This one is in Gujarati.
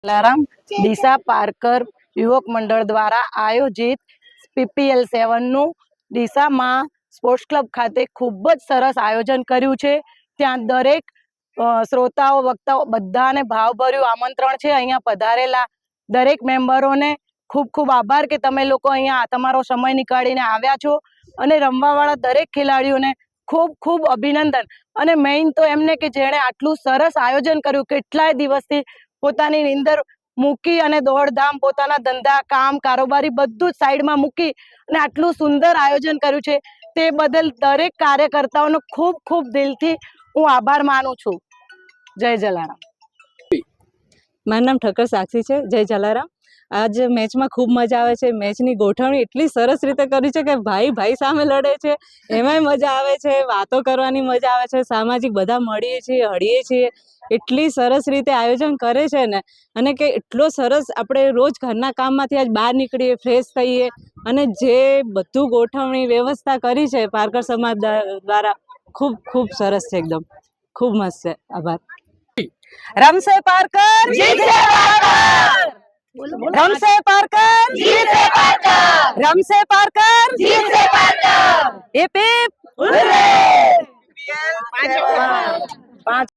જલારામ દિશા પારકર યુવક મંડળ દ્વારા આયોજિત PPL 7 નું દિશામાં સ્પોર્ટ્સ ક્લબ ખાતે ખૂબ જ સરસ આયોજન કર્યું છે। ત્યાં દરેક શ્રોતાઓ વક્તાઓ બધાને ભાવભર્યું આમંત્રણ છે। અહીંયા પધારેલા દરેક મેમ્બરોને ખૂબ ખૂબ આભાર કે તમે લોકો અહીંયા તમારો સમય નીકાળીને આવ્યા છો અને રમવાવાળા દરેક ખેલાડીઓને ખૂબ ખૂબ અભિનંદન। અને મેઇન તો એમને કે જેણે આટલું સરસ આયોજન કર્યું, કેટલાય દિવસથી પોતાની નીંદર મૂકી અને દોડધામ પોતાના ધંધા કામ કારોબારી બધું જ સાઈડમાં મૂકી અને આટલું સુંદર આયોજન કર્યું છે તે બદલ દરેક કાર્યકર્તાઓનો ખૂબ ખૂબ દિલથી હું આભાર માનું છું। જય જલારામ। મારું નામ ઠક્કર સાક્ષી છે। જય જલારામ। આજ મેચમાં ખૂબ મજા આવે છે। મેચની ગોઠવણી એટલી સરસ રીતે કરી છે કે ભાઈ ભાઈ સામે લડે છે, એમાંય મજા આવે છે, વાતો કરવાની મજા આવે છે, સામાજિક બધા મળીએ છીએ હળીએ છીએ, એટલી સરસ રીતે આયોજન કરે છે ને। અને કે એટલો સરસ આપણે રોજ ઘરના કામમાંથી આજ બહાર નીકળીએ, ફ્રેશ થઈએ અને જે બધું ગોઠવણી વ્યવસ્થા કરી છે પારકર સમાજ દ્વારા ખૂબ ખૂબ સરસ છે, એકદમ ખૂબ મસ્ત છે। આભાર। રમશે પારકર જીતશે પારકર, રમશે પારકર જીતશે પારકર, રમશે પારકર જીતશે પારકર। App app હુર્રે। 5